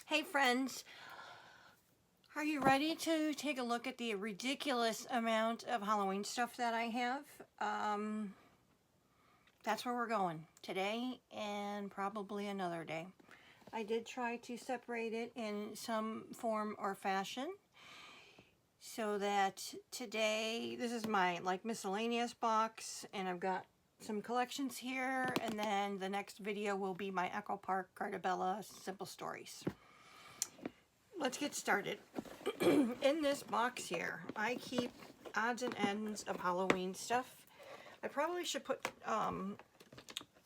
Hey friends, are you ready to take a look at the ridiculous amount of Halloween stuff that I have? That's where we're going today and probably another day. I did try to separate it in some form or fashion so that today, this is my miscellaneous box, and I've got some collections here, and then the next video will be my Echo Park Cartabella Simple Stories. Let's get started. In this box here, I keep odds and ends of Halloween stuff. I probably should put,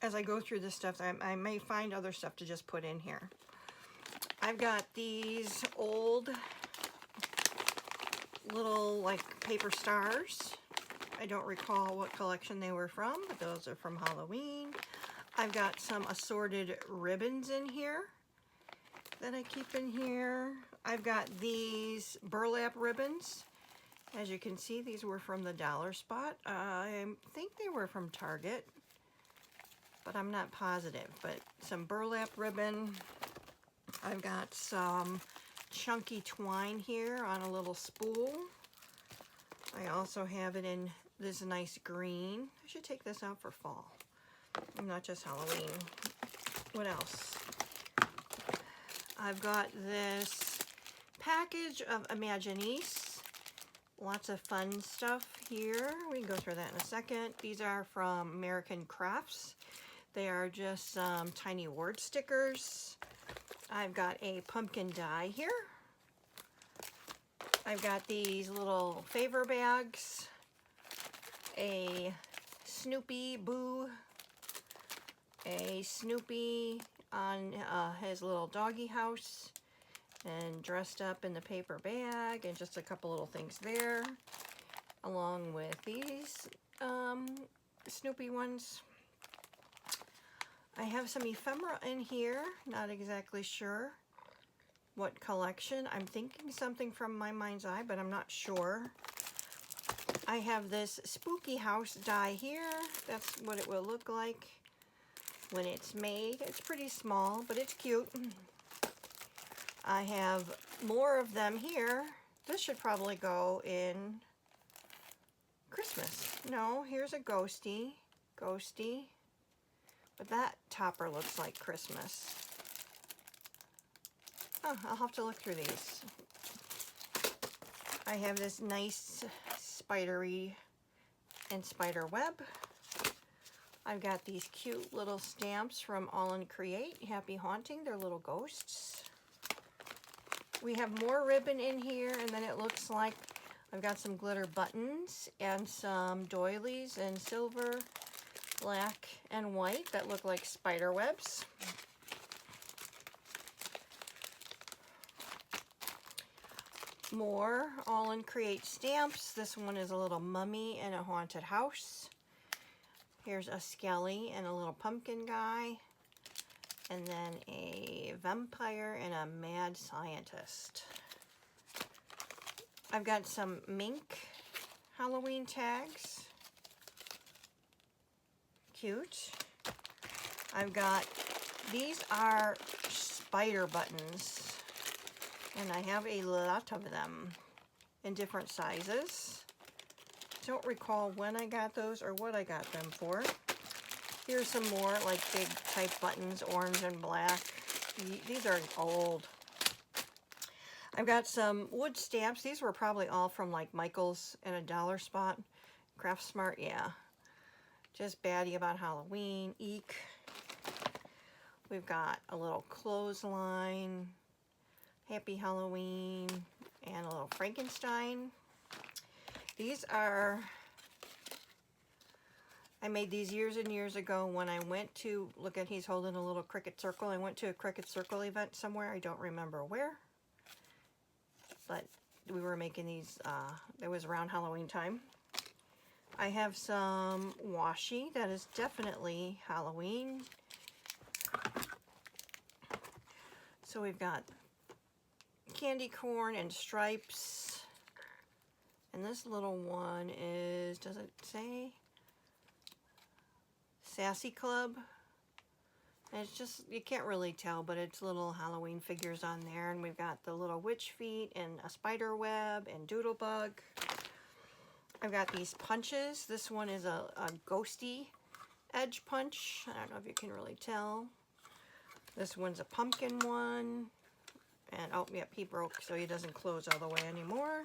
as I go through this stuff, I may find other stuff to just put in here. I've got these old little paper stars. I don't recall what collection they were from, but those are from Halloween. I've got some assorted ribbons in here that I keep in here. I've got these burlap ribbons. As you can see, these were from the Dollar Spot. I think they were from Target, but I'm not positive. But some burlap ribbon. I've got some chunky twine here on a little spool. I also have it in this nice green. I should take this out for fall, not just Halloween. What else? I've got this package of Imaginis. Lots of fun stuff here. We can go through that in a second. These are from American Crafts. They are just some tiny word stickers. I've got a pumpkin die here. I've got these little favor bags. A Snoopy Boo. A Snoopy on his little doggy house and dressed up in the paper bag, and just a couple little things there, along with these Snoopy ones. I have some ephemera in here, not exactly sure what collection. I'm thinking something from My Mind's Eye, but I'm not sure. I have this spooky house die here. That's what it will look like when it's made. It's pretty small, but it's cute. I have more of them here. This should probably go in Christmas. No, here's a ghosty. But that topper looks like Christmas. Oh, I'll have to look through these. I have this nice spidery and spider web. I've got these cute little stamps from All in Create. Happy Haunting, they're little ghosts. We have more ribbon in here, and then it looks like I've got some glitter buttons and some doilies in silver, black, and white that look like spider webs. More All in Create stamps. This one is a little mummy in a haunted house. Here's a Skelly and a little pumpkin guy, and then a vampire and a mad scientist. I've got some mink Halloween tags. Cute. I've got, these are spider buttons, and I have a lot of them in different sizes. Don't recall when I got those or what I got them for. Here's some more big type buttons, orange and black. These are old. I've got some wood stamps. These were probably all from Michael's and a Dollar Spot. Craft Smart, yeah. Just Batty About Halloween, Eek. We've got a little clothesline, Happy Halloween, and a little Frankenstein. These are, I made these years and years ago when I went to, look at, he's holding a little Cricut Circle. I went to a Cricut Circle event somewhere. I don't remember where, but we were making these, it was around Halloween time. I have some washi that is definitely Halloween. So we've got candy corn and stripes. And this little one is, does it say? Sassy Club. And it's just, you can't really tell, but it's little Halloween figures on there. And we've got the little witch feet and a spider web and Doodlebug. I've got these punches. This one is a ghosty edge punch. I don't know if you can really tell. This one's a pumpkin one. And, oh, yep, he broke, so he doesn't close all the way anymore.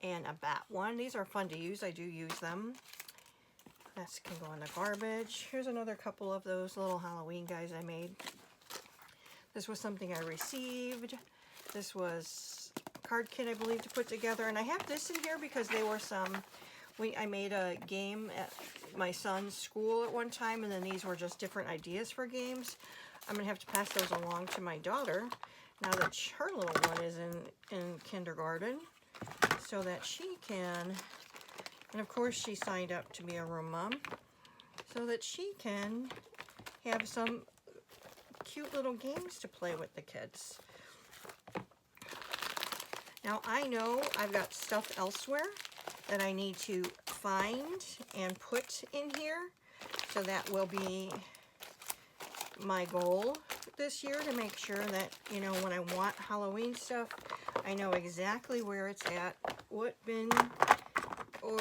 And a bat one. These are fun to use. I do use them. This can go in the garbage. Here's another couple of those little Halloween guys I made. This was something I received. This was a card kit, I believe, to put together. And I have this in here because they were some... I made a game at my son's school at one time, and then these were just different ideas for games. I'm going to have to pass those along to my daughter now that her little one is in kindergarten, so that she can, and of course she signed up to be a room mom, so that she can have some cute little games to play with the kids. Now I know I've got stuff elsewhere that I need to find and put in here, so that will be my goal this year, to make sure that, you know, when I want Halloween stuff, I know exactly where it's at, what bin or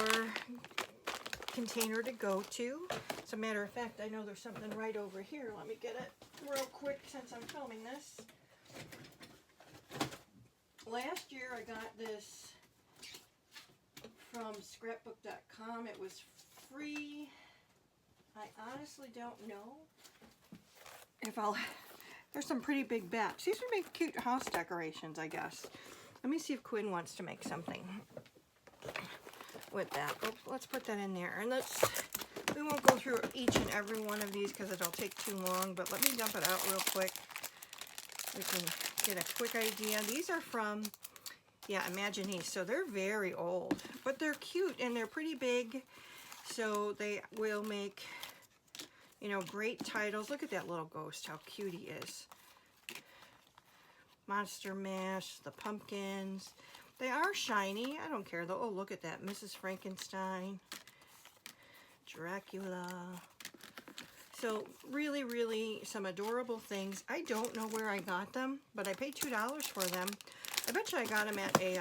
container to go to. As a matter of fact, I know there's something right over here. Let me get it real quick since I'm filming this. Last year I got this from scrapbook.com. It was free. I honestly don't know if I'll... There's some pretty big bats. These would make cute house decorations, I guess. Let me see if Quinn wants to make something with that. Oh, let's put that in there. And we won't go through each and every one of these because it'll take too long, but let me dump it out real quick. We can get a quick idea. These are from, yeah, Imaginease. So they're very old, but they're cute and they're pretty big. So they will make, you know, great titles. Look at that little ghost, how cute he is. Monster Mash, the pumpkins. They are shiny. I don't care though. Oh, look at that. Mrs. Frankenstein. Dracula. So really, really some adorable things. I don't know where I got them, but I paid $2 for them. I bet you I got them at a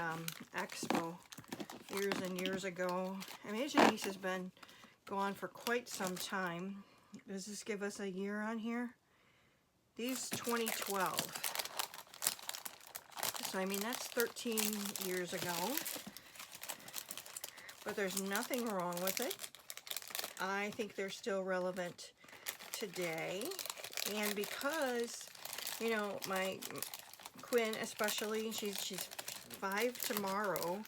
expo years and years ago. Imaginease has been going for quite some time. Does this give us a year on here? These 2012. So I mean that's 13 years ago. But there's nothing wrong with it. I think they're still relevant today. And because, you know, my Quinn especially, she's 5 tomorrow,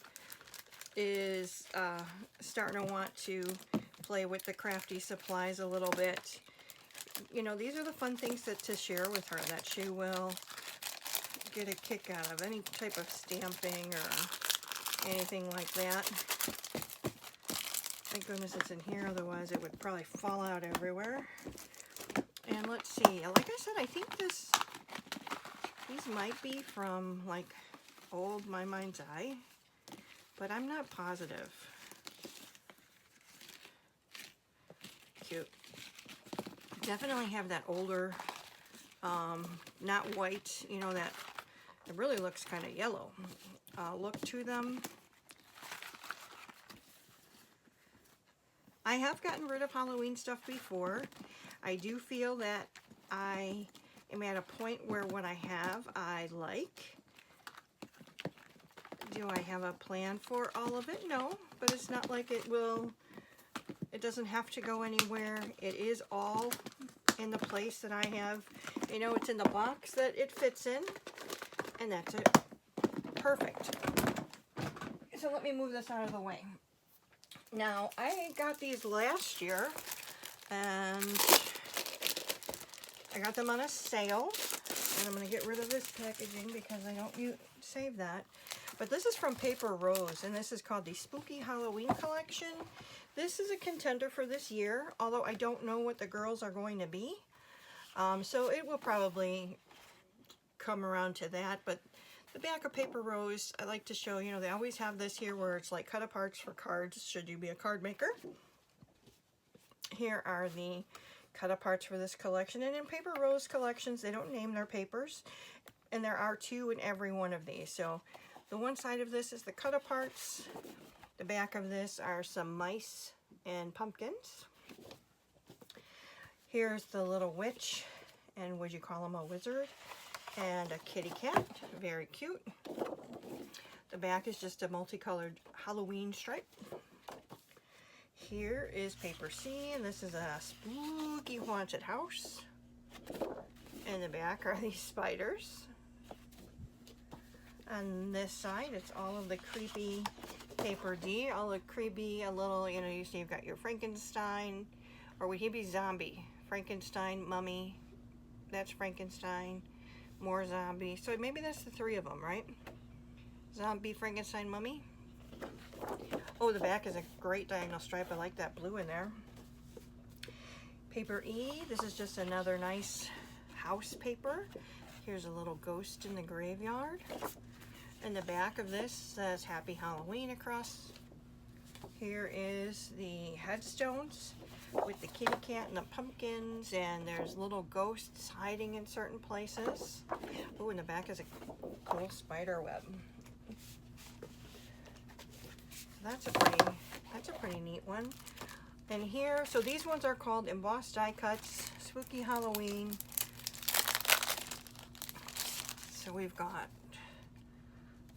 is starting to want to play with the crafty supplies a little bit. You know, these are the fun things to share with her that she will get a kick out of. Any type of stamping or anything like that. Thank goodness it's in here, otherwise it would probably fall out everywhere. And let's see, like I said, I think these might be from like old My Mind's Eye, but I'm not positive. Cute. Definitely have that older, not white, you know, that it really looks kind of yellow look to them. I have gotten rid of Halloween stuff before. I do feel that I am at a point where what I have, I like. Do I have a plan for all of it? No, but it's not like it doesn't have to go anywhere. It is all in the place that I have. You know, it's in the box that it fits in, and that's it. Perfect. So let me move this out of the way. Now, I got these last year, and I got them on a sale, and I'm going to get rid of this packaging because I don't save that. But this is from Paper Rose, and this is called the Spooky Halloween Collection. This is a contender for this year, although I don't know what the girls are going to be. So it will probably come around to that, but the back of Paper Rose, I like to show, you know, they always have this here where it's like cut-aparts for cards, should you be a card maker. Here are the cut aparts for this collection. And in Paper Rose collections, they don't name their papers, and there are 2 in every one of these. So the one side of this is the cut aparts. The back of this are some mice and pumpkins. Here's the little witch, and would you call him a wizard, and a kitty cat, very cute. The back is just a multicolored Halloween stripe. Here is paper C, and this is a spooky haunted house. In the back are these spiders. On this side, it's all of the creepy paper D, all the creepy, a little, you know, you see you've got your Frankenstein, or would he be zombie? Frankenstein, mummy, that's Frankenstein, more zombie. So maybe that's the 3 of them, right? Zombie, Frankenstein, mummy. Oh, the back is a great diagonal stripe. I like that blue in there. Paper E, this is just another nice house paper. Here's a little ghost in the graveyard. And the back of this says Happy Halloween across. Here is the headstones with the kitty cat and the pumpkins, and there's little ghosts hiding in certain places. Oh, in the back is a cool spider web. That's a pretty neat one. And here, so these ones are called embossed die cuts, Spooky Halloween. So we've got,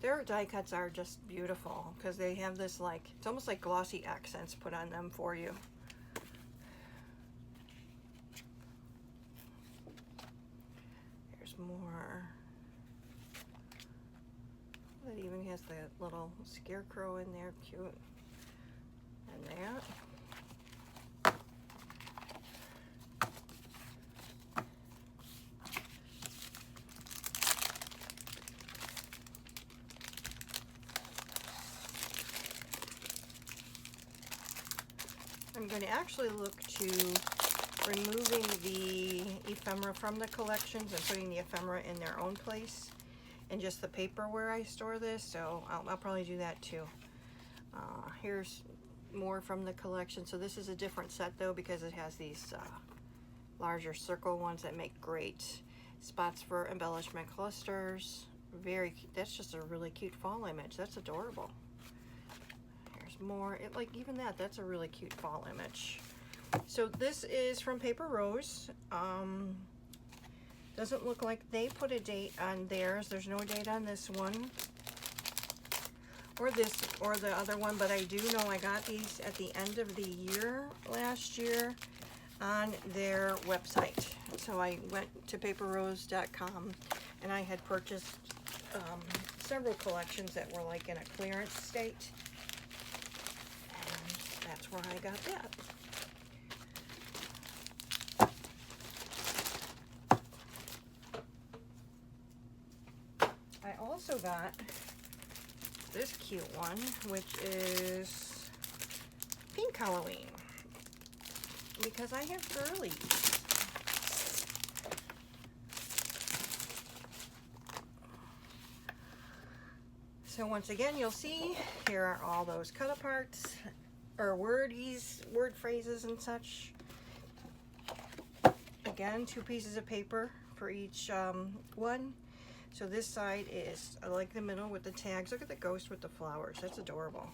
their die cuts are just beautiful because they have this like, it's almost like glossy accents put on them for you. There's more. That even has the little scarecrow in there, cute. And that. I'm going to actually look to removing the ephemera from the collections and putting the ephemera in their own place, and just the paper where I store this, so I'll probably do that too. Here's more from the collection. So this is a different set though, because it has these larger circle ones that make great spots for embellishment clusters. That's just a really cute fall image. That's adorable. Here's more. Even that's a really cute fall image. So this is from Paper Rose. Doesn't look like they put a date on theirs. There's no date on this one, or this, or the other one, but I do know I got these at the end of the year last year on their website. So I went to paperrose.com and I had purchased several collections that were like in a clearance state, and that's where I got that. I also got this cute one, which is Pink Halloween, because I have girlies. So once again, you'll see here are all those cut aparts, or word phrases and such. Again, 2 pieces of paper for each one. So this side is, I like the middle with the tags. Look at the ghost with the flowers. That's adorable.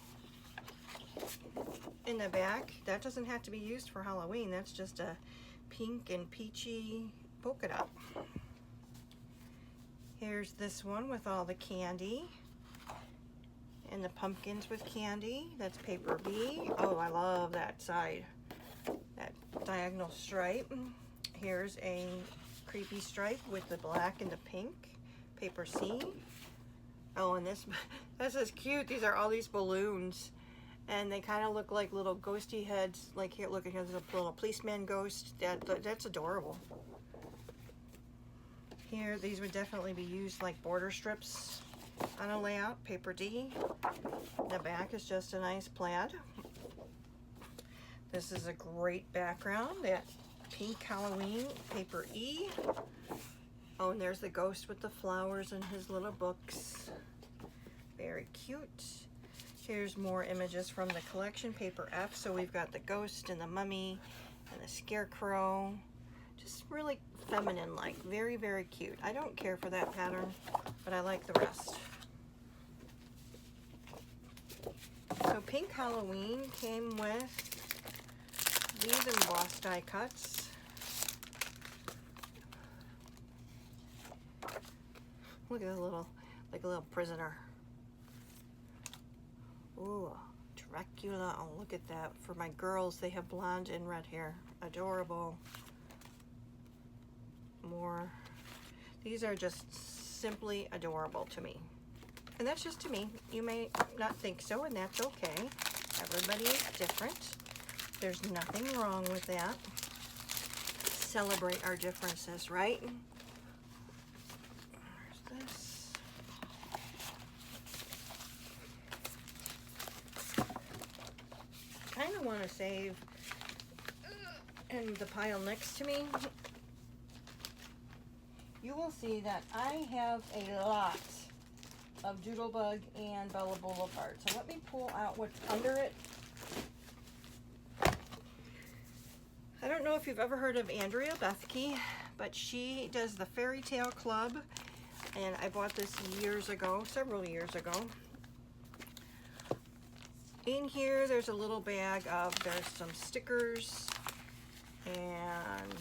In the back, that doesn't have to be used for Halloween. That's just a pink and peachy polka dot. Here's this one with all the candy and the pumpkins with candy. That's paper B. Oh, I love that side, that diagonal stripe. Here's a creepy stripe with the black and the pink. Paper C. Oh, and this is cute. These are all these balloons, and they kind of look like little ghosty heads. Like here, look at here, there's a little policeman ghost. That's adorable. Here, these would definitely be used like border strips on a layout. Paper D. The back is just a nice plaid. This is a great background. That Pink Halloween, paper E. Oh, and there's the ghost with the flowers and his little books. Very cute. Here's more images from the collection, paper F. So we've got the ghost and the mummy and a scarecrow. Just really feminine like, very, very cute. I don't care for that pattern, but I like the rest. So Pink Halloween came with these embossed die cuts. Look at the little, like a little prisoner. Ooh, Dracula. Oh, look at that. For my girls, they have blonde and red hair. Adorable. More. These are just simply adorable to me. And that's just to me. You may not think so, and that's okay. Everybody is different. There's nothing wrong with that. Celebrate our differences, right? There's this. I kind of want to save in the pile next to me. You will see that I have a lot of Doodlebug and Bella Boulevard. So let me pull out what's under it. I don't know if you've ever heard of Andrea Bethke, but she does the Fairy Tale Club, and I bought this years ago, several years ago. In here, there's a little bag of, there's some stickers and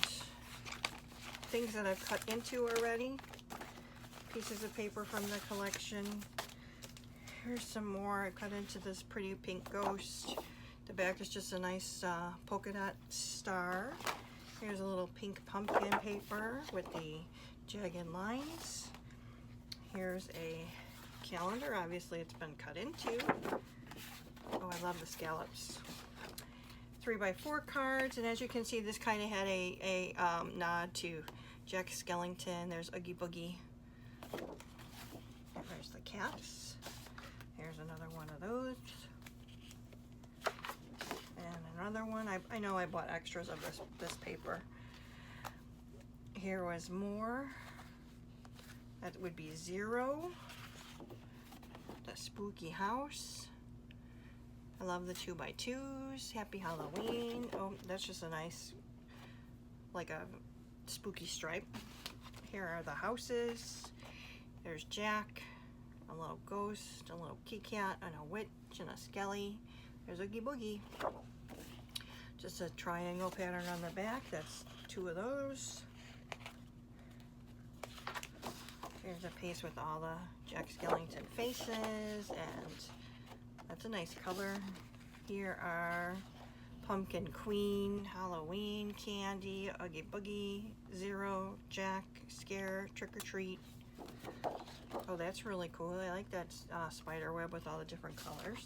things that I've cut into already. Pieces of paper from the collection. Here's some more. I cut into this pretty pink ghost. The back is just a nice polka dot star. Here's a little pink pumpkin paper with the jagged lines. Here's a calendar. Obviously it's been cut into. Oh, I love the scallops. 3x4 cards, and as you can see, this kind of had a nod to Jack Skellington. There's Oogie Boogie. There's the cats. Here's another one of those. And another one. I know I bought extras of this paper. Here was more. That would be Zero. The spooky house. I love the 2x2s. Happy Halloween. Oh, that's just a nice, like a spooky stripe. Here are the houses. There's Jack, a little ghost, a little kitty cat, and a witch, and a skelly. There's Oogie Boogie. Just a triangle pattern on the back. That's two of those. Here's a piece with all the Jack Skellington faces, and that's a nice color. Here are Pumpkin Queen, Halloween, Candy, Oogie Boogie, Zero, Jack, Scare, Trick or Treat. Oh, that's really cool. I like that spider web with all the different colors.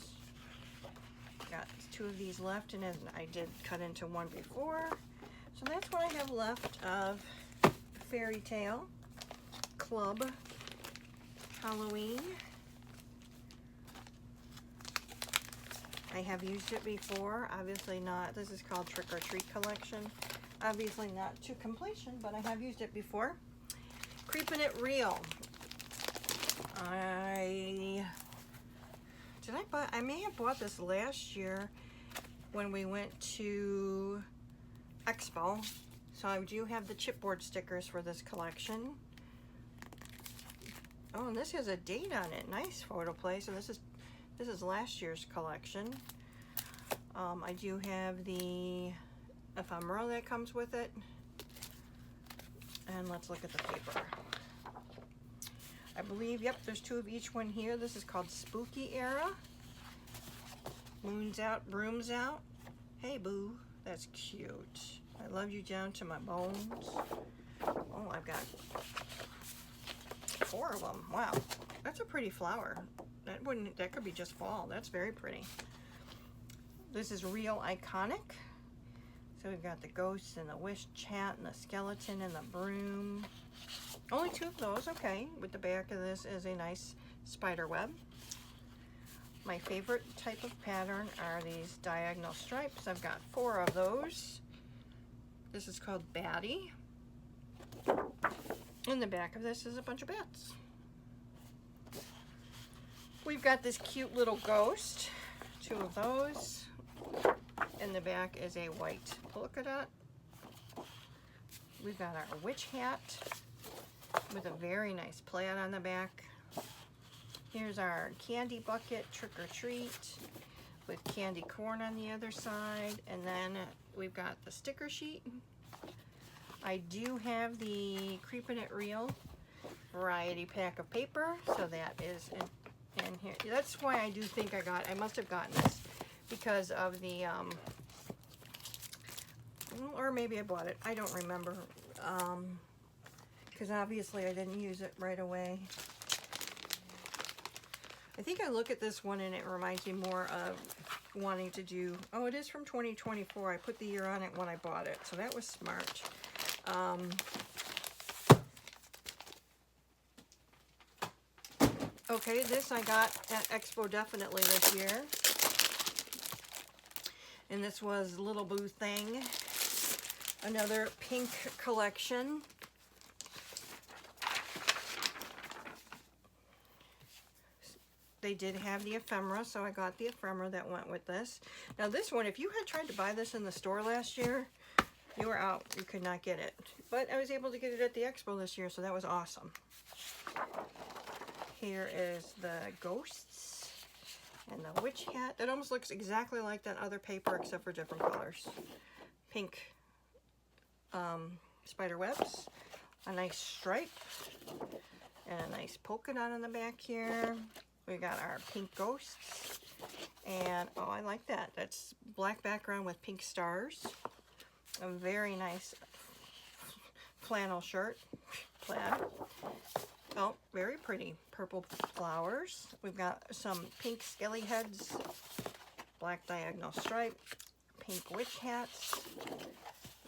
Got two of these left, and then I did cut into one before. So that's what I have left of Fairy Tale Club Halloween. I have used it before, obviously not. This is called Trick or Treat Collection. Obviously not to completion, but I have used it before. Creeping It Real. I may have bought this last year when we went to Expo. So I do have the chipboard stickers for this collection. Oh, and this has a date on it. Nice photo play. So this is last year's collection. I do have the ephemera that comes with it. And let's look at the paper. I believe, yep, there's two of each one here. This is called Spooky Era. Moon's out, broom's out. Hey, boo, that's cute. I love you down to my bones. Oh, I've got 4 of them. Wow, that's a pretty flower. That could be just fall. That's very pretty. This is Real Iconic. So we've got the ghosts and the wish chat and the skeleton and the broom. Only 2 of those, okay. With the back of this is a nice spider web. My favorite type of pattern are these diagonal stripes. I've got 4 of those. This is called Batty. In the back of this is a bunch of bats. We've got this cute little ghost. 2 of those. In the back is a white polka dot. We've got our witch hat with a very nice plaid on the back. Here's our candy bucket, trick or treat, with candy corn on the other side. And then we've got the sticker sheet. I do have the Creepin' It Real variety pack of paper, so that is in here. That's why I do think I must have gotten this because of the, or maybe I bought it, I don't remember, because obviously I didn't use it right away. I think I look at this one and it reminds me more of wanting to do, oh, it is from 2024. I put the year on it when I bought it, so that was smart. Okay, this I got at Expo definitely this year. And this was Little Boo Thing. Another pink collection. They did have the ephemera, so I got the ephemera that went with this. Now this one, if you had tried to buy this in the store last year, you were out. You could not get it. But I was able to get it at the Expo this year, so that was awesome. Here is the ghosts and the witch hat. That almost looks exactly like that other paper except for different colors. Pink spider webs, a nice stripe, and a nice polka dot on the back here. We got our pink ghosts, and oh, I like that. That's black background with pink stars. A very nice flannel shirt, plaid. Oh, very pretty purple flowers. We've got some pink skelly heads, black diagonal stripe, pink witch hats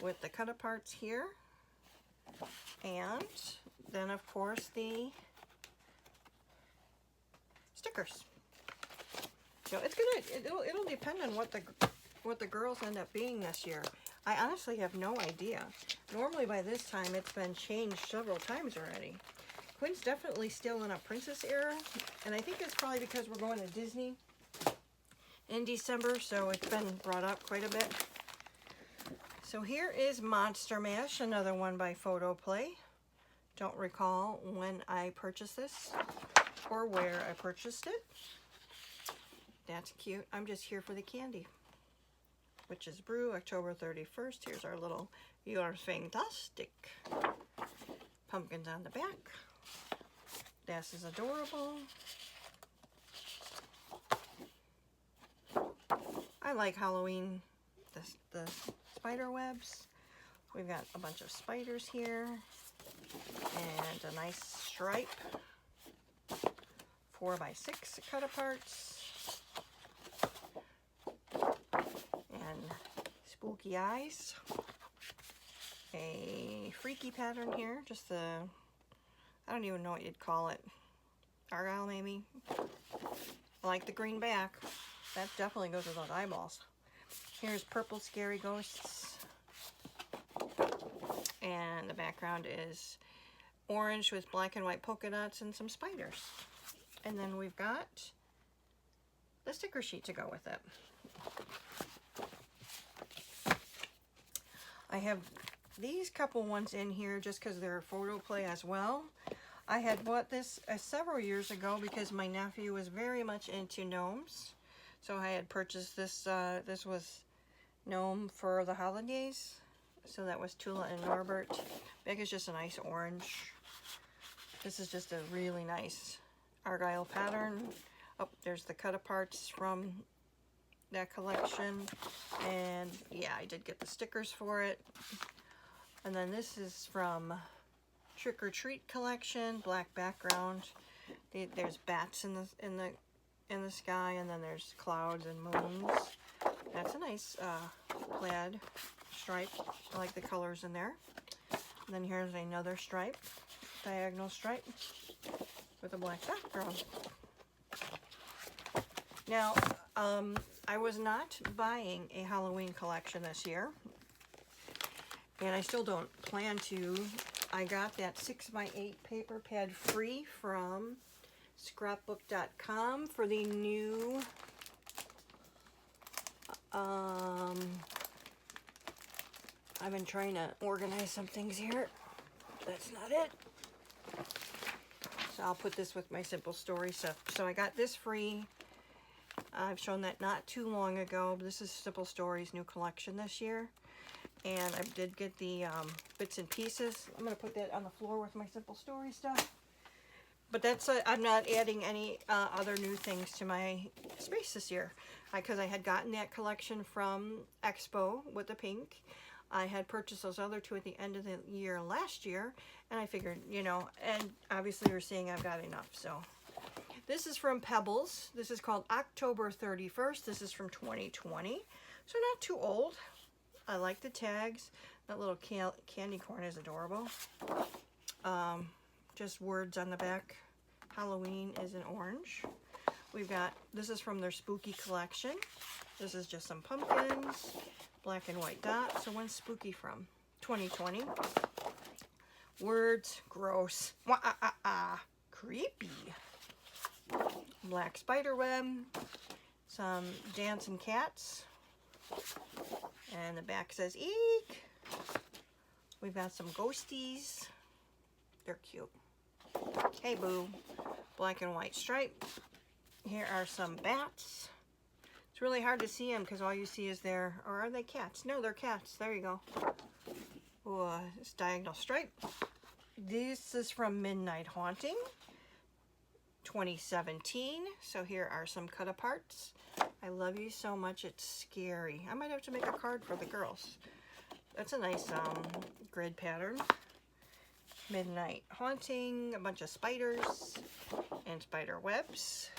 with the cut-aparts here. And then, of course, the stickers. So it's gonna, it'll depend on what the girls end up being this year. I honestly have no idea. Normally by this time it's been changed several times already. Quinn's definitely still in a princess era, and I think it's probably because we're going to Disney in December, so it's been brought up quite a bit. So here is Monster Mash, another one by Photoplay. Don't recall when I purchased this or where I purchased it. That's cute. I'm just here for the candy. Witch's Brew, October 31st. Here's our little You're Fantastic pumpkins on the back. This is adorable. I like Halloween, the spider webs. We've got a bunch of spiders here and a nice stripe. 4x6 cut-aparts. And spooky eyes. A freaky pattern here, just the, I don't even know what you'd call it. Argyle, maybe? I like the green back. That definitely goes with those eyeballs. Here's purple scary ghosts. And the background is orange with black and white polka dots and some spiders. And then we've got the sticker sheet to go with it. I have these couple ones in here just because they're Photoplay as well. I had bought this several years ago because my nephew was very much into gnomes. So I had purchased this, this was gnome for the holidays. So that was Tula and Norbert. Big is just a nice orange. This is just a really nice Argyle pattern. Oh, there's the cut-aparts from that collection. And yeah, I did get the stickers for it. And then this is from Trick or Treat collection, black background. There's bats in the sky, and then there's clouds and moons. That's a nice plaid stripe. I like the colors in there. And then here's another stripe, diagonal stripe with a black background. Now, I was not buying a Halloween collection this year, and I still don't plan to. I got that 6x8 paper pad free from scrapbook.com for the new I've been trying to organize some things here. That's not it. So I'll put this with my Simple Story stuff. So I got this free. I've shown that not too long ago. This is Simple Story's new collection this year. And I did get the bits and pieces. I'm going to put that on the floor with my Simple Story stuff. But that's I'm not adding any other new things to my space this year. Because I had gotten that collection from Expo with the pink. I had purchased those other two at the end of the year last year. And I figured, you know, and obviously you're seeing I've got enough. So this is from Pebbles. This is called October 31st. This is from 2020. So not too old. I like the tags. That little candy corn is adorable. Just words on the back. Halloween is in orange. We've got, this is from their spooky collection. This is just some pumpkins, black and white dots. So when's spooky from? 2020. Words, gross. Creepy. Black spider web. Some dancing cats. And the back says eek. We've got some ghosties. They're cute. Hey boo. Black and white stripe. Here are some bats. It's really hard to see them because all you see is their, or are they cats? No, they're cats. There you go. Ooh, this diagonal stripe. This is from Midnight Haunting 2017. So here are some cut aparts. I love you so much, it's scary. I might have to make a card for the girls. That's a nice grid pattern. Midnight Haunting, a bunch of spiders and spider webs.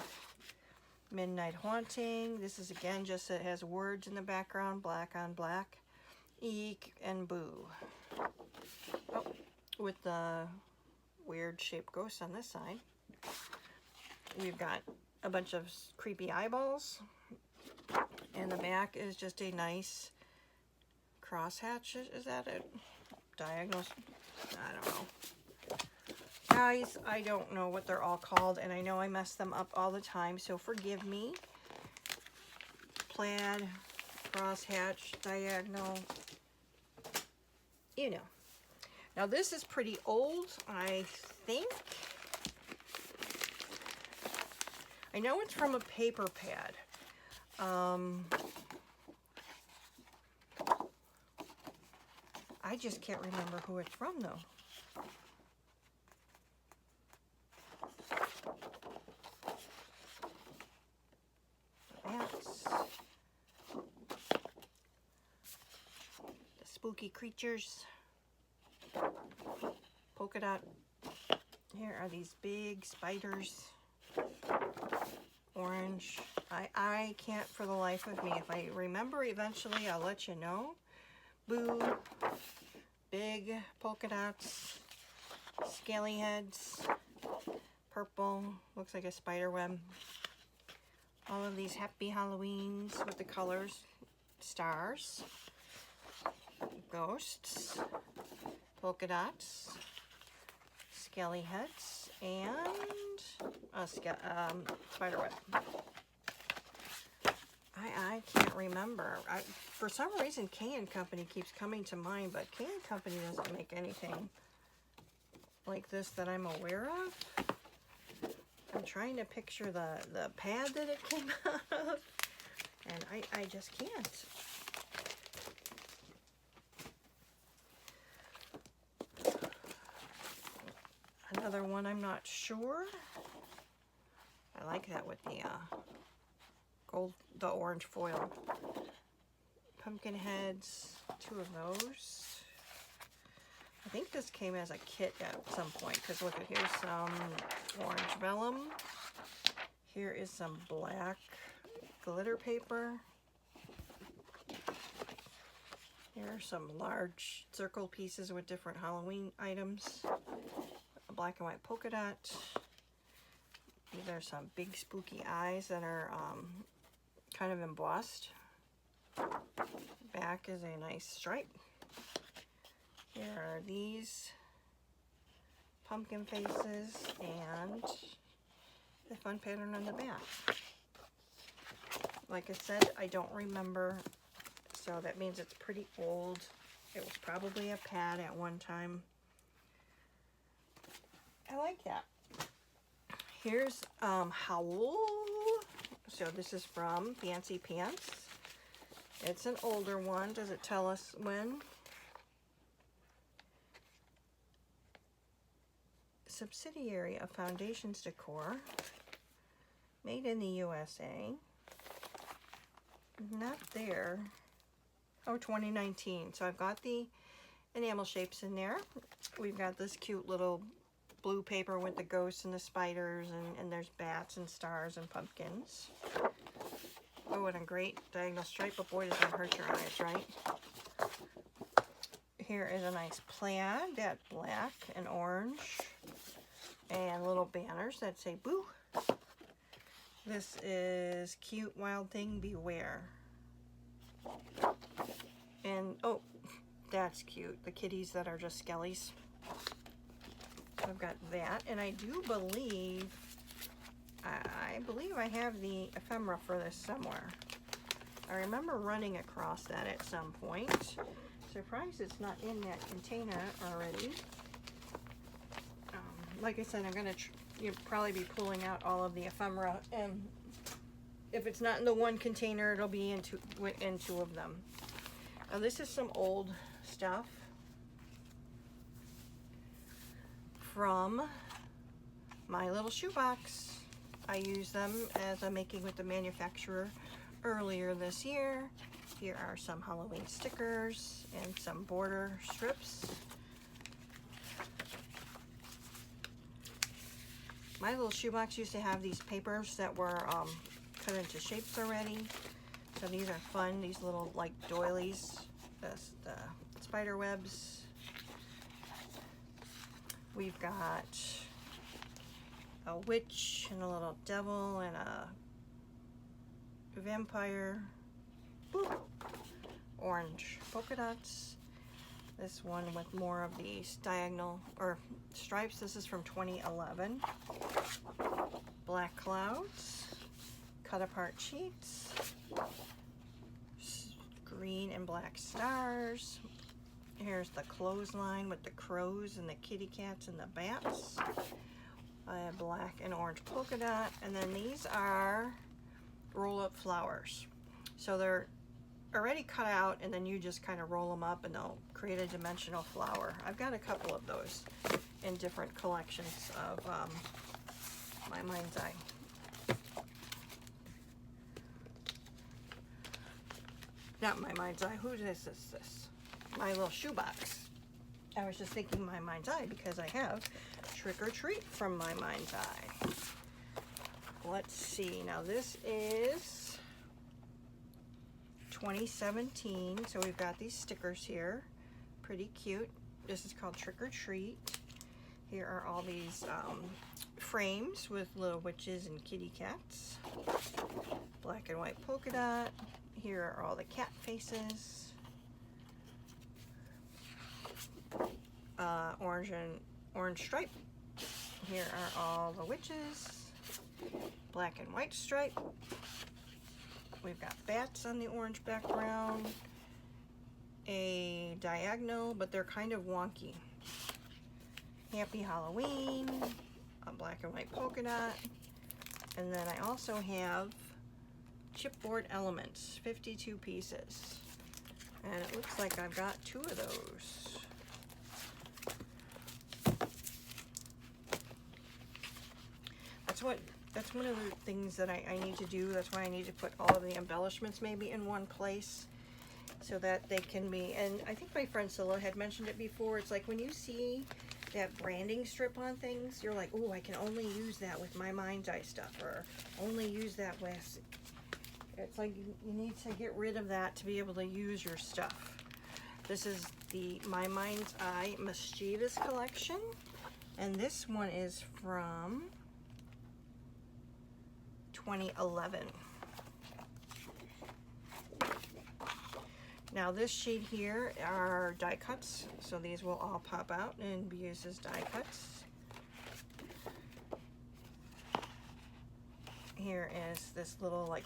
Midnight Haunting, this is again just, it has words in the background, black on black. Eek and boo. Oh, with the weird shaped ghosts on this side. We've got a bunch of creepy eyeballs. And the back is just a nice crosshatch. Is that it? Diagonal? I don't know. Guys, I don't know what they're all called, and I know I mess them up all the time, so forgive me. Plaid, crosshatch, diagonal. You know. Now this is pretty old, I think. I know it's from a paper pad. I just can't remember who it's from though. That's the spooky creatures. Polka dot. Here are these big spiders. Orange. I can't for the life of me. If I remember eventually, I'll let you know. Boo. Big polka dots. Scaly heads. Purple. Looks like a spider web. All of these happy Halloweens with the colors. Stars. Ghosts. Polka dots. Scaly heads. And spider web. I can't remember. For some reason, K & Company keeps coming to mind, but K & Company doesn't make anything like this that I'm aware of. I'm trying to picture the pad that it came out of, and I just can't. Another one I'm not sure. I like that with the gold, the orange foil. Pumpkin heads, 2 of those. I think this came as a kit at some point, because look, here's some orange vellum. Here is some black glitter paper. Here are some large circle pieces with different Halloween items. A black and white polka dot. These are some big spooky eyes that are kind of embossed. Back is a nice stripe. Here are these pumpkin faces and the fun pattern on the back. Like I said, I don't remember, so that means it's pretty old. It was probably a pad at one time. I like that. Here's Howl. So this is from Fancy Pants. It's an older one. Does it tell us when? Subsidiary of Foundations Decor. Made in the USA. Not there. Oh, 2019. So I've got the enamel shapes in there. We've got this cute little blue paper with the ghosts and the spiders, and there's bats and stars and pumpkins. Oh, and a great diagonal stripe, but boy, does that hurt your eyes, right? Here is a nice plaid, that black and orange, and little banners that say boo. This is Cute Wild Thing Beware. And, oh, that's cute. The kitties that are just skellies. I've got that, and I do believe, I believe I have the ephemera for this somewhere. I remember running across that at some point. Surprised it's not in that container already. Like I said, I'm going to probably be pulling out all of the ephemera, and if it's not in the one container, it'll be in two of them. Now this is some old stuff from My Little Shoebox. I used them as a making with the manufacturer earlier this year. Here are some Halloween stickers and some border strips. My Little Shoebox used to have these papers that were cut into shapes already. So these are fun, these little like doilies, the spider webs. We've got a witch and a little devil and a vampire. Boop. Orange polka dots. This one with more of these diagonal or stripes. This is from 2011. Black clouds. Cut apart sheets. Green and black stars. Here's the clothesline with the crows and the kitty cats and the bats. Black and orange polka dot. And then these are roll-up flowers. So they're already cut out, and then you just kind of roll them up and they'll create a dimensional flower. I've got a couple of those in different collections of My Mind's Eye. Not My Mind's Eye. Who is this? My Little Shoebox. I was just thinking My Mind's Eye because I have Trick or Treat from My Mind's Eye. Let's see. Now this is 2017. So we've got these stickers here. Pretty cute. This is called Trick or Treat. Here are all these frames with little witches and kitty cats. Black and white polka dot. Here are all the cat faces. Orange stripe. Here are all the witches. Black and white stripe. We've got bats on the orange background. A diagonal, but they're kind of wonky. Happy Halloween. A black and white polka dot. And then I also have chipboard elements, 52 pieces. And it looks like I've got 2 of those. That's one of the things that I need to do. That's why I need to put all of the embellishments maybe in one place so that they can be, and I think my friend Scylla had mentioned it before. It's like when you see that branding strip on things, you're like, oh, I can only use that with My Mind's Eye stuff, or only use that with, it's like you need to get rid of that to be able to use your stuff. This is the My Mind's Eye Mischievous collection, and this one is from 2011. Now this sheet here are die cuts, so these will all pop out and be used as die cuts. Here is this little like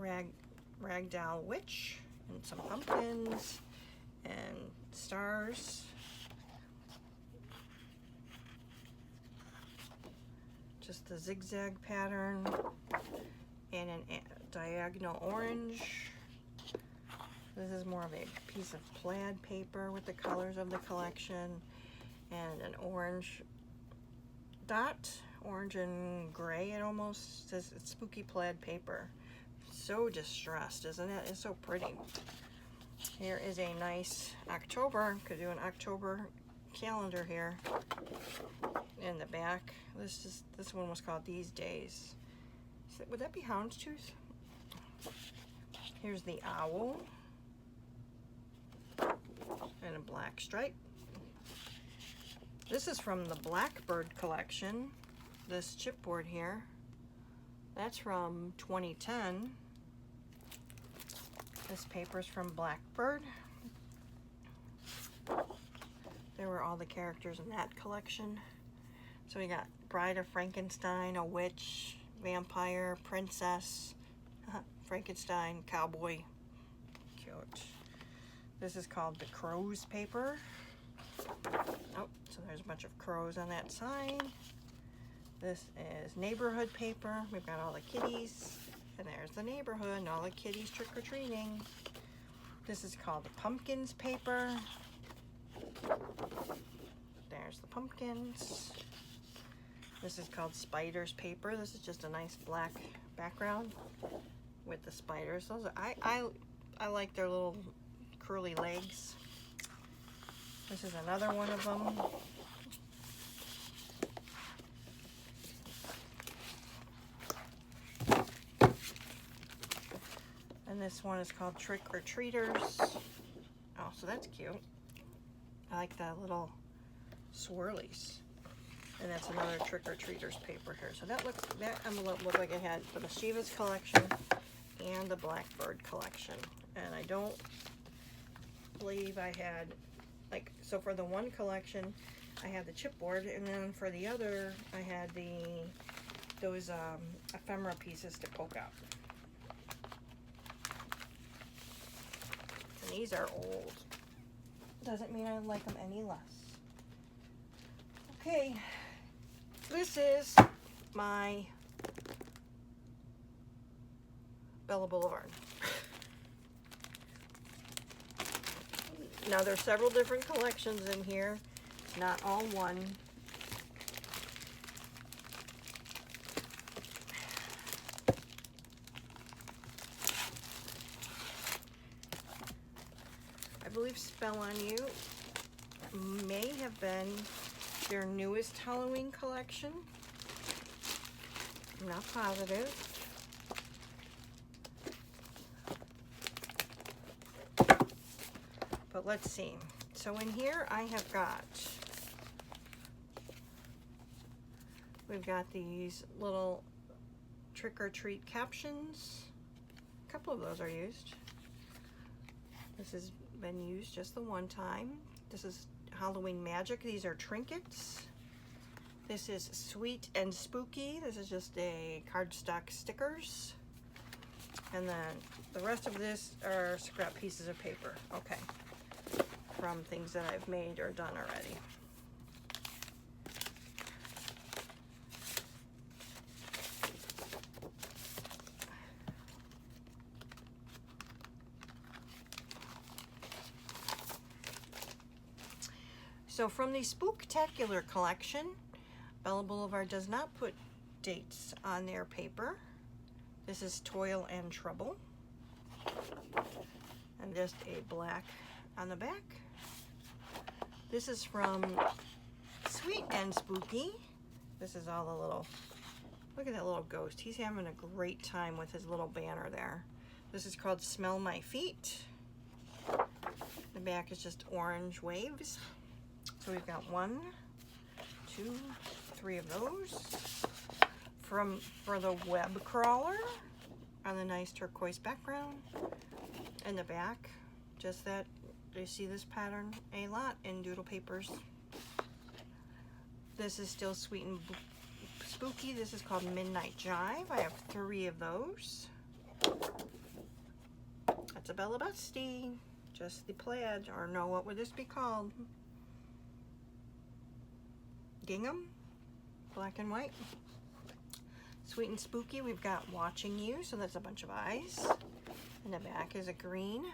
ragdoll witch and some pumpkins and stars. Just the zigzag pattern and a diagonal orange. This is more of a piece of plaid paper with the colors of the collection and an orange dot, orange and gray. It almost says it's spooky plaid paper. So distressed, isn't it? It's so pretty. Here is a nice October. Could do an October calendar here. In the back, this one was called These Days. Would that be houndstooth? Here's the owl and a black stripe. This is from the Blackbird collection. This chipboard here, that's from 2010. This paper's from Blackbird. There were all the characters in that collection. So we got Bride of Frankenstein, a witch, vampire, princess, Frankenstein, cowboy. Cute. This is called the Crows paper. Oh, so there's a bunch of crows on that side. This is neighborhood paper. We've got all the kitties. And there's the neighborhood and all the kitties trick-or-treating. This is called the Pumpkins paper. There's the pumpkins. This is called Spiders paper. This is just a nice black background with the spiders. Those are, I like their little curly legs. This is another one of them. And this one is called Trick or Treaters. Oh, so that's cute. I like the little swirlies. And that's another Trick or Treaters paper here. So that envelope looked like it had the Mischievous collection and the Blackbird collection. And I don't believe I had, like, so for the one collection, I had the chipboard, and then for the other, I had those ephemera pieces to poke out. And these are old. Doesn't mean I like them any less. Okay, this is my Bella Boulevard. Now there's several different collections in here. It's not all one. I believe Spell on You may have been their newest Halloween collection. I'm not positive. But let's see. So in here I have got, we've got these little trick or treat captions. A couple of those are used. This has been used just the one time. This is Halloween Magic. These are trinkets. This is Sweet and Spooky. This is just a cardstock stickers. And then the rest of this are scrap pieces of paper. Okay. From things that I've made or done already. So from the Spooktacular collection, Bella Boulevard does not put dates on their paper. This is Toil and Trouble. And just a black on the back. This is from Sweet and Spooky. This is all the little, look at that little ghost. He's having a great time with his little banner there. This is called Smell My Feet. The back is just orange waves. So we've got 1, 2, 3 of those. For the web crawler on the nice turquoise background. And the back, just that. You see this pattern a lot in doodle papers. This is still Sweet and Spooky. This is called Midnight Jive. I have 3 of those. That's a Bella Busty. Just the plaid, or no, what would this be called? Gingham? Black and white. Sweet and Spooky, we've got Watching You, so that's a bunch of eyes. And the back is a green.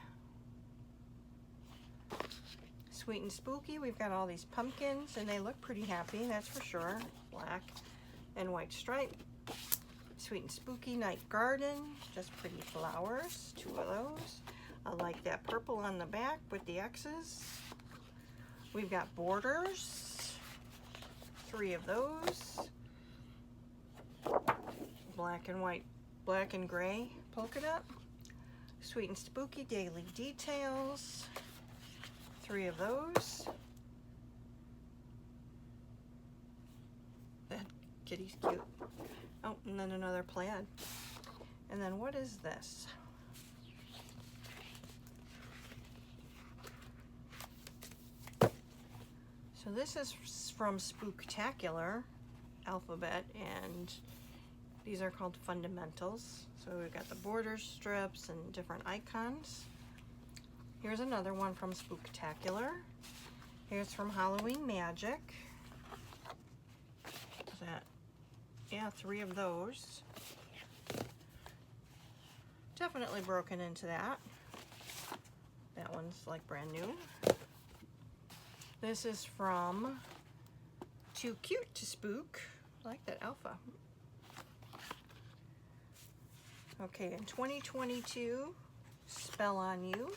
Sweet and Spooky, we've got all these pumpkins, and they look pretty happy, that's for sure. Black and white stripe. Sweet and Spooky Night Garden, just pretty flowers, 2 of those. I like that purple on the back with the X's. We've got borders, 3 of those. Black and white, black and gray polka dot. Sweet and Spooky Daily Details, 3 of those. That kitty's cute. Oh, and then another plaid. And then what is this? So this is from Spooktacular Alphabet, and these are called Fundamentals. So we've got the border strips and different icons. Here's another one from Spooktacular. Here's from Halloween Magic. Is that? Yeah, 3 of those. Definitely broken into that. That one's like brand new. This is from Too Cute to Spook. I like that alpha. Okay, in 2022, Spell on You.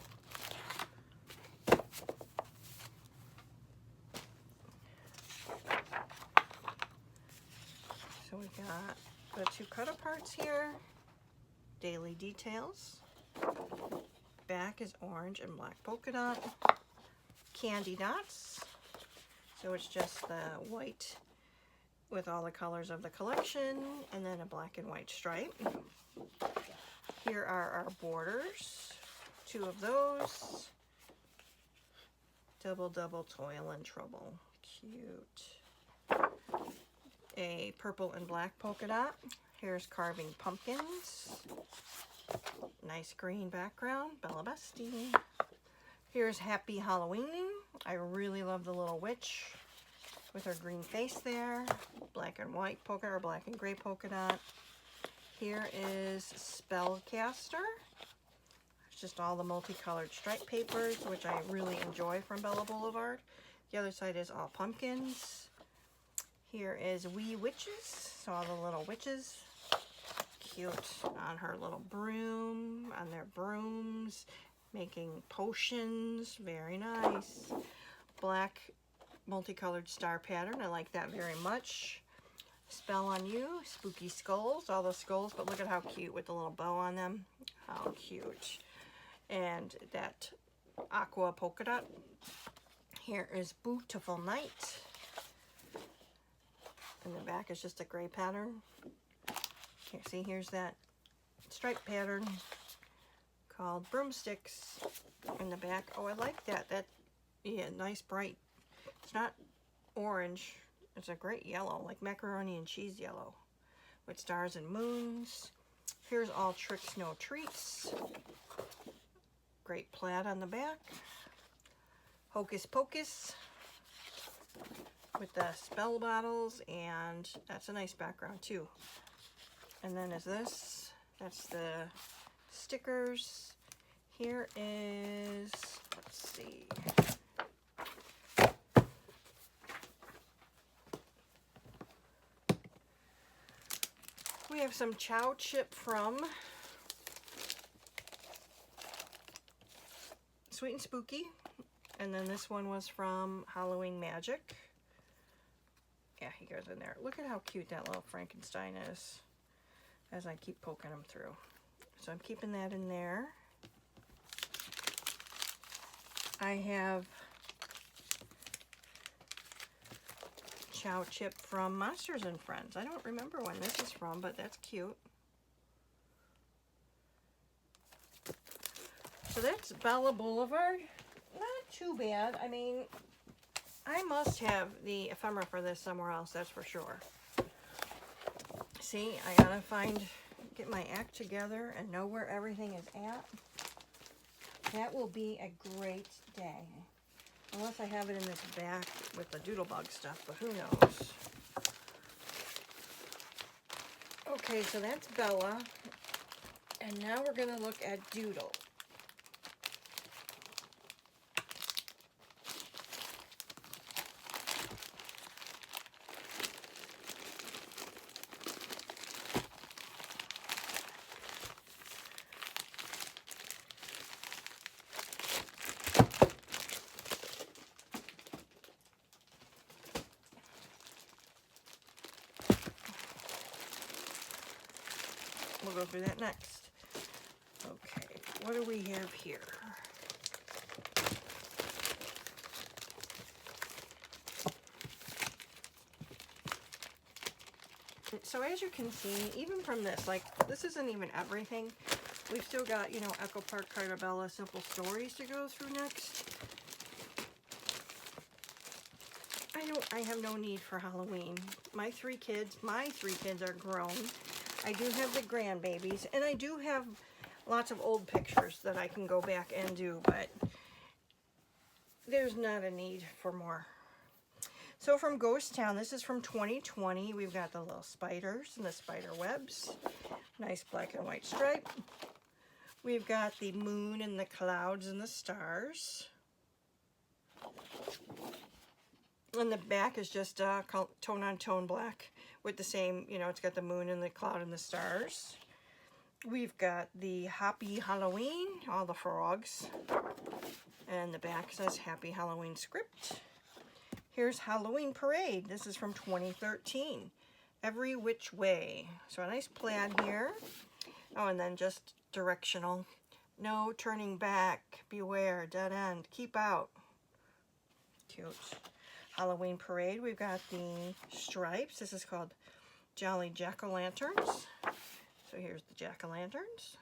So we got the 2 cut-aparts here. Daily Details. Back is orange and black polka dot. Candy dots. So it's just the white with all the colors of the collection, and then a black and white stripe. Here are our borders. 2 of those. Double Double Toil and Trouble. Cute. A purple and black polka dot. Here's Carving Pumpkins. Nice green background. Bella Busty. Here's Happy Halloween. I really love the little witch with her green face there. Black and white polka, or black and gray polka dot. Here is Spellcaster. It's just all the multicolored stripe papers, which I really enjoy from Bella Boulevard. The other side is all pumpkins. Here is Wee Witches, so all the little witches. Cute on her little broom, on their brooms, making potions. Very nice. Black multicolored star pattern. I like that very much. Spell on You, Spooky Skulls, all the skulls, but look at how cute with the little bow on them. How cute. And that aqua polka dot. Here is Beautiful Night. And the back is just a gray pattern. Okay, see, here's that stripe pattern called Broomsticks in the back. Oh, I like that. That, yeah, nice bright. It's not orange. It's a great yellow, like macaroni and cheese yellow with stars and moons. Here's All Tricks, No Treats. Great plaid on the back. Hocus Pocus with the spell bottles, and that's a nice background too. And then is this, that's the stickers. Here is, let's see. We have some Chow Chip from Sweet and Spooky. And then this one was from Halloween Magic. Yeah, he goes in there. Look at how cute that little Frankenstein is as I keep poking him through. So I'm keeping that in there. I have Chow Chip from Monsters and Friends. I don't remember when this is from, but that's cute. So that's Bella Boulevard. Not too bad. I mean, I must have the ephemera for this somewhere else, that's for sure. See, I gotta find get my act together and know where everything is at, that will be a great day. Unless I have it in this back with the Doodlebug stuff, but who knows. Okay, so that's Bella. And now we're going to look at Doodle. We'll go through that next. Okay, what do we have here? So as you can see, even from this, like, this isn't even everything. We've still got, you know, Echo Park Carta Bella Simple Stories to go through next. I have no need for Halloween. My three kids are grown. I do have the grandbabies, and I do have lots of old pictures that I can go back and do, but there's not a need for more. So from Ghost Town, this is from 2020. We've got the little spiders and the spider webs. Nice black and white stripe. We've got the moon and the clouds and the stars. And the back is just tone on tone black with the same, you know, it's got the moon and the cloud and the stars. We've got the Happy Halloween, all the frogs. And the back says Happy Halloween script. Here's Halloween Parade. This is from 2013. Every Which Way. So a nice plaid here. Oh, and then just directional. No turning back. Beware. Dead end. Keep out. Cute. Halloween Parade. We've got the stripes. This is called Jolly Jack-o'-lanterns. So here's the jack-o'-lanterns.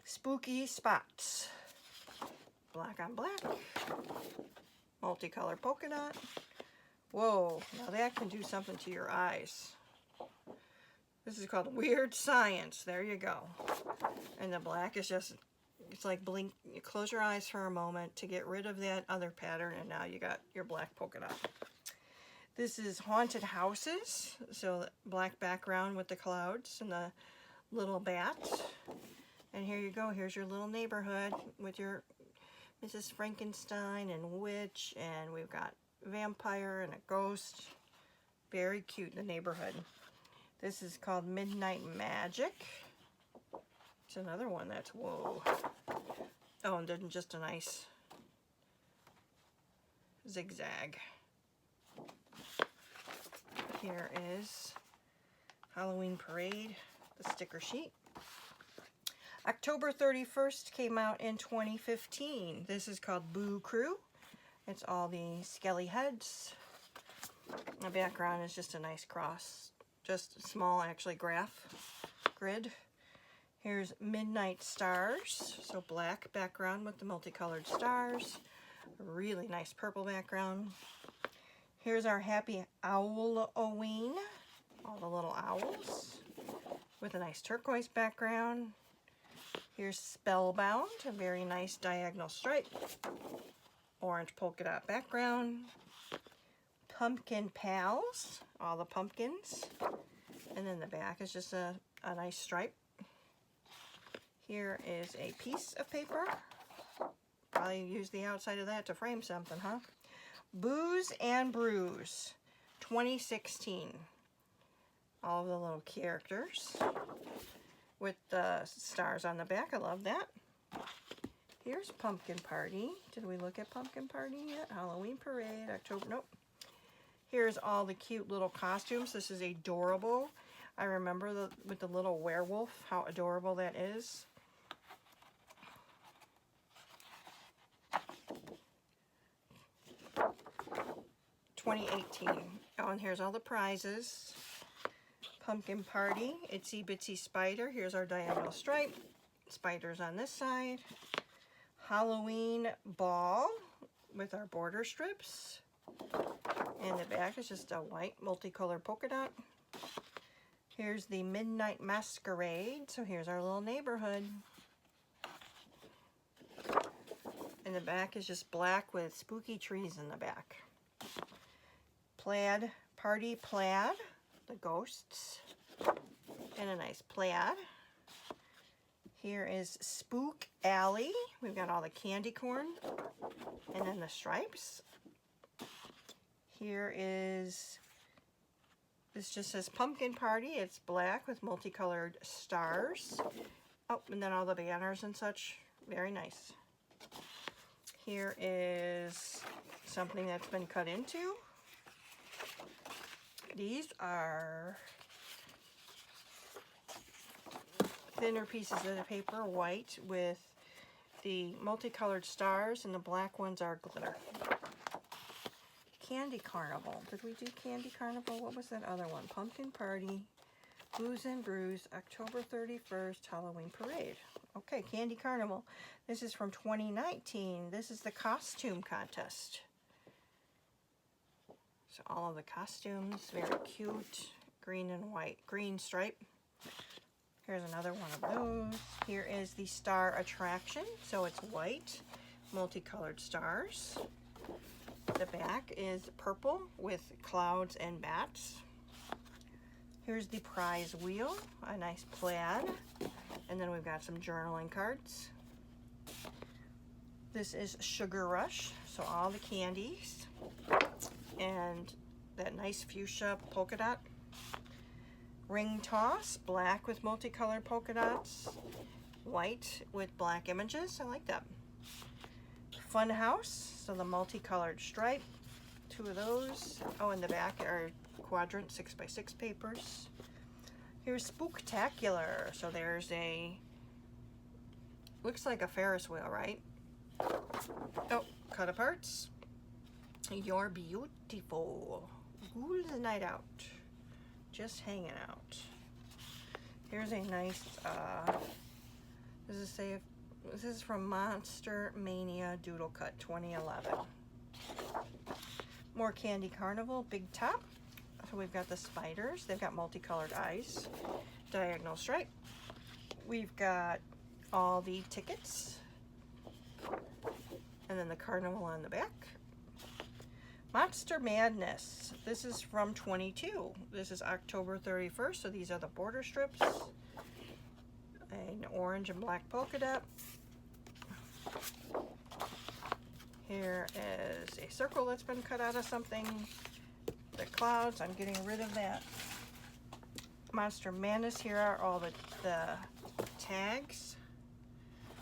Spooky Spots. Black on black. Multicolored polka dot. Whoa, now that can do something to your eyes. This is called Weird Science. There you go. And the black is just, it's like blink, you close your eyes for a moment to get rid of that other pattern, and now you got your black polka dot. This is Haunted Houses. So black background with the clouds and the little bat. And here you go. Here's your little neighborhood with your Mrs. Frankenstein and witch, and we've got vampire and a ghost. Very cute, the neighborhood. This is called Midnight Magic. It's another one that's, whoa. Oh, and then just a nice zigzag. Here is Halloween Parade, the sticker sheet. October 31st came out in 2015. This is called Boo Crew. It's all the skelly heads. The background is just a nice cross. Just small, actually, graph grid. Here's Midnight Stars. So black background with the multicolored stars. Really nice purple background. Here's our Happy Owl-o-ween. All the little owls with a nice turquoise background. Here's Spellbound, a very nice diagonal stripe. Orange polka dot background. Pumpkin Pals, all the pumpkins. And then the back is just a nice stripe. Here is a piece of paper. Probably use the outside of that to frame something, huh? Booze and Brews, 2016. All of the little characters with the stars on the back. I love that. Here's Pumpkin Party. Did we look at Pumpkin Party yet? Halloween Parade, October, nope. Here's all the cute little costumes. This is adorable. I remember with the little werewolf, how adorable that is. $2018. Oh, and here's all the prizes. Pumpkin Party, Itsy Bitsy Spider. Here's our diagonal stripe. Spiders on this side. Halloween Ball with our border strips. And the back is just a white multicolored polka dot. Here's the Midnight Masquerade. So here's our little neighborhood. And the back is just black with spooky trees in the back. Plaid, Party Plaid, the ghosts, and a nice plaid. Here is Spook Alley. We've got all the candy corn and then the stripes. Here is, this just says Pumpkin Party. It's black with multicolored stars. Oh, and then all the banners and such. Very nice. Here is something that's been cut into. These are thinner pieces of the paper, white, with the multicolored stars, and the black ones are glitter. Candy Carnival. Did we do Candy Carnival? What was that other one? Pumpkin Party, Booze and Brews, October 31st, Halloween Parade. Okay, Candy Carnival. This is from 2019. This is the costume contest. So all of the costumes, very cute, green and white, green stripe. Here's another one of those. Here is the Star Attraction. So it's white, multicolored stars. The back is purple with clouds and bats. Here's the prize wheel, a nice plaid. And then we've got some journaling cards. This is Sugar Rush, so all the candies. And that nice fuchsia polka dot. Ring Toss, black with multicolored polka dots. White with black images, I like that. Fun House, so the multicolored stripe. Two of those. Oh, in the back are quadrant 6x6 papers. Here's Spooktacular. So there's a, looks like a Ferris wheel, right? Oh, cut aparts. You're beautiful. Ghouls Night Out. Just hanging out. Here's a nice, this is from Monster Mania Doodle Cut 2011. More Candy Carnival, Big Top. So we've got the spiders. They've got multicolored eyes. Diagonal stripe. We've got all the tickets. And then the carnival on the back. Monster Madness. This is from 22. This is October 31st. So these are the border strips. An orange and black polka dot. Here is a circle that's been cut out of something. The clouds, I'm getting rid of that. Monster Madness, here are all the tags.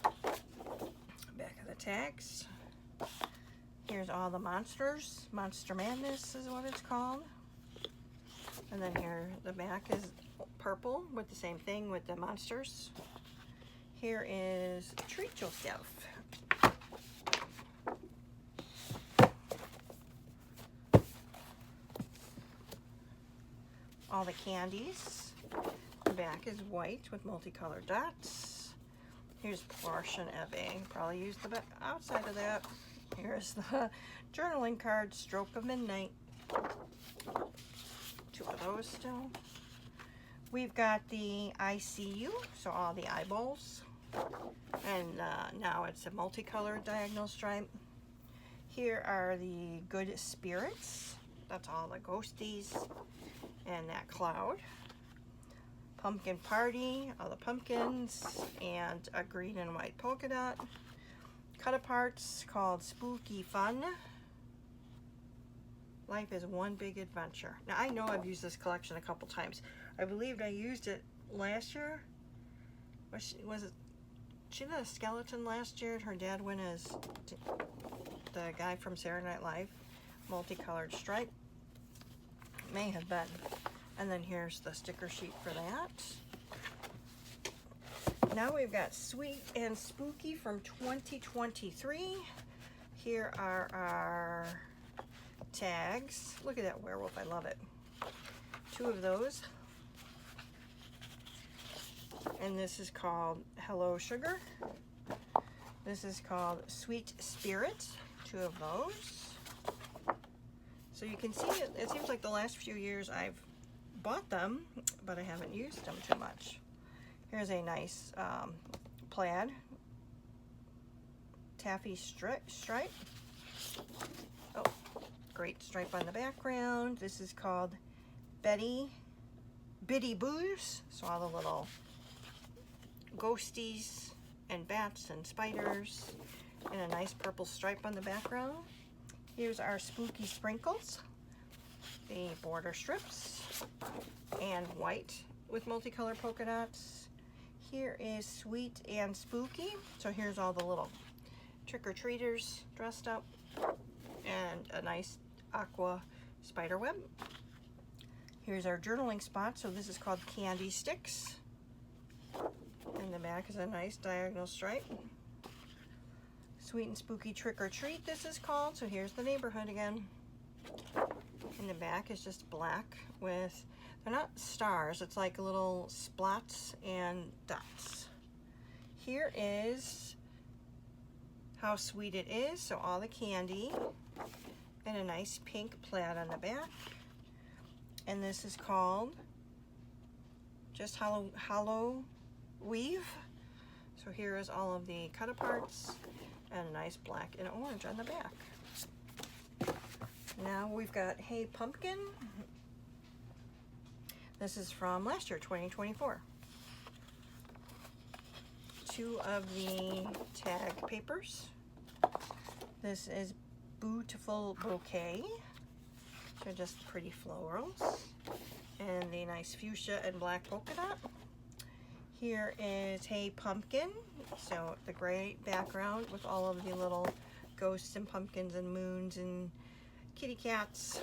Back of the tags. Here's all the monsters. Monster Madness is what it's called. And then here, the back is purple with the same thing with the monsters. Here is Treat Yourself. All the candies. The back is white with multicolored dots. Here's Porsche and Eve. Probably use the outside of that. Here's the journaling card, Stroke of Midnight. Two of those still. We've got the ICU, so all the eyeballs. And now it's a multicolored diagonal stripe. Here are the Good Spirits. That's all the ghosties. And that cloud. Pumpkin Party, all the pumpkins, and a green and white polka dot. Cut aparts called Spooky Fun. Life is one big adventure. Now I know I've used this collection a couple times. I believed I used it last year. She did a skeleton last year. Her dad went as the guy from Saturday Night Live. Multicolored stripe. May have been. And then here's the sticker sheet for that. Now we've got Sweet and Spooky from 2023. Here are our tags. Look at that werewolf, I love it. Two of those. And this is called Hello Sugar. This is called Sweet Spirit. Two of those. So you can see it seems like the last few years I've bought them, but I haven't used them too much. Here's a nice plaid taffy stripe. Oh, great stripe on the background. This is called Bitty Boos. So all the little ghosties and bats and spiders, and a nice purple stripe on the background. Here's our spooky sprinkles, the border strips, and white with multicolored polka dots. Here is sweet and spooky. So here's all the little trick-or-treaters dressed up, and a nice aqua spider web. Here's our journaling spot. So this is called Candy Sticks. In the back is a nice diagonal stripe. Sweet and spooky trick or treat, this is called. So here's the neighborhood again. In the back is just black with, they're not stars, it's like little spots and dots. Here is How Sweet It Is. So all the candy, and a nice pink plaid on the back. And this is called just Hollow Weave. So here is all of the cut aparts, and a nice black and orange on the back. Now we've got Hey Pumpkin. This is from last year, 2024. Two of the tag papers. This is Beautiful Bouquet. So just pretty florals. And the nice fuchsia and black polka dot. Here is Hey Pumpkin. So the gray background with all of the little ghosts and pumpkins and moons and kitty cats.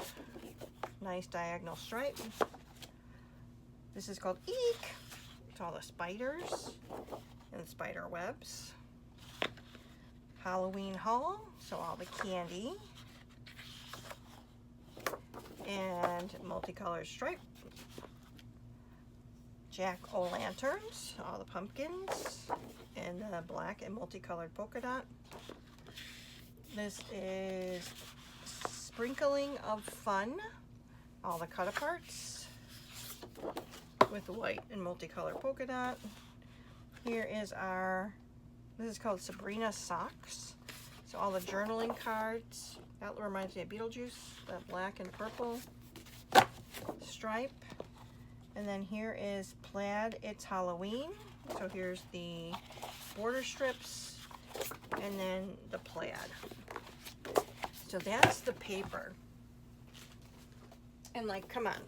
Nice diagonal stripe. This is called Eek. It's all the spiders and spider webs. Halloween Haul. So all the candy. And multicolored stripe. Jack-o'-lanterns, all the pumpkins, and the black and multicolored polka dot. This is Sprinkling of Fun, all the cut aparts with the white and multicolored polka dot. Here is our, this is called Sabrina Socks. So all the journaling cards, that reminds me of Beetlejuice, the black and purple stripe. And then here is Plaid It's Halloween. So here's the border strips and then the plaid. So that's the paper. And like, come on.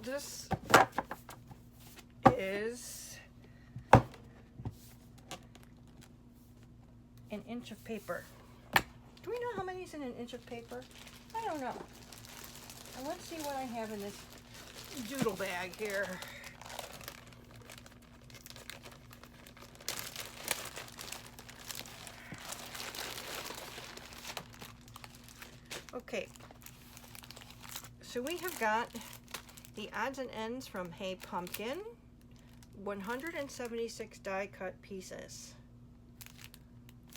This is an inch of paper. Do we know how many is in an inch of paper? I don't know. And let's see what I have in this doodle bag here. Okay, so we have got the odds and ends from Hey Pumpkin, 176 die cut pieces.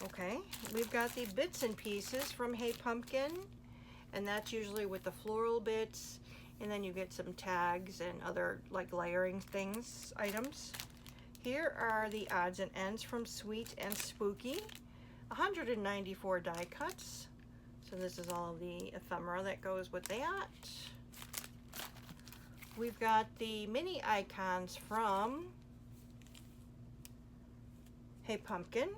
Okay, we've got the bits and pieces from Hey Pumpkin, and that's usually with the floral bits, and then you get some tags and other like layering things, items. Here are the odds and ends from Sweet and Spooky, 194 die cuts. So this is all of the ephemera that goes with that. We've got the mini icons from Hey Pumpkin.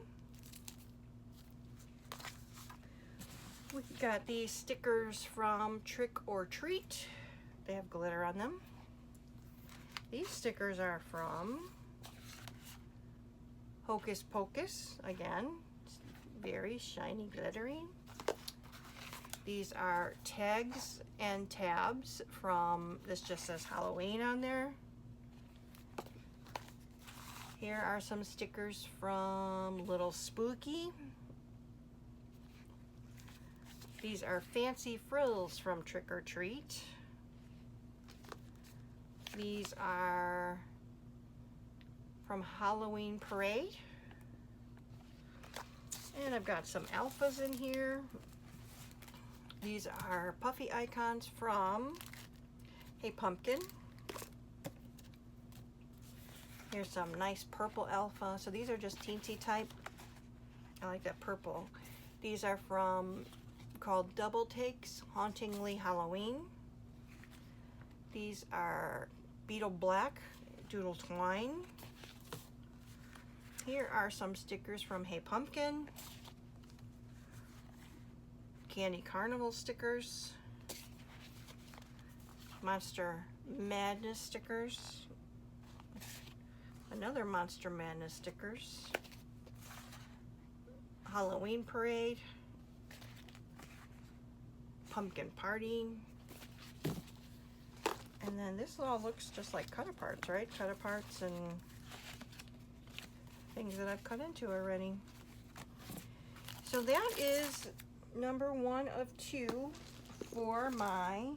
We've got these stickers from Trick or Treat. They have glitter on them. These stickers are from Hocus Pocus. Again, very shiny, glittery. These are tags and tabs from, this just says Halloween on there. Here are some stickers from Little Spooky. These are fancy frills from Trick or Treat. These are from Halloween Parade. And I've got some alphas in here. These are puffy icons from Hey Pumpkin. Here's some nice purple alpha. So these are just teensy type. I like that purple. These are called Double Takes, Hauntingly Halloween. These are Beetle Black, Doodle Twine. Here are some stickers from Hey Pumpkin. Candy Carnival stickers. Monster Madness stickers. Another Monster Madness stickers. Halloween Parade. Pumpkin Party. And then this all looks just like cut-aparts, right? Cut-aparts and things that I've cut into already. So that is number 1 of 2 for my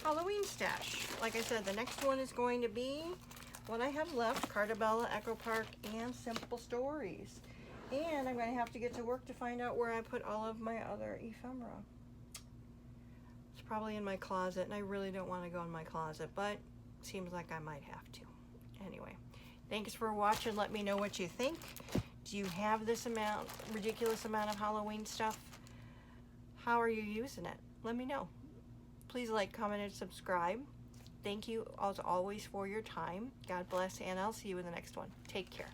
Halloween stash. Like I said, the next one is going to be what I have left, Cartabella, Echo Park, and Simple Stories. And I'm going to have to get to work to find out where I put all of my other ephemera. It's probably in my closet, and I really don't want to go in my closet, but seems like I might have to. Anyway, thanks for watching. Let me know what you think. Do you have this ridiculous amount of Halloween stuff? How are you using it? Let me know. Please like, comment, and subscribe. Thank you, as always, for your time. God bless, and I'll see you in the next one. Take care.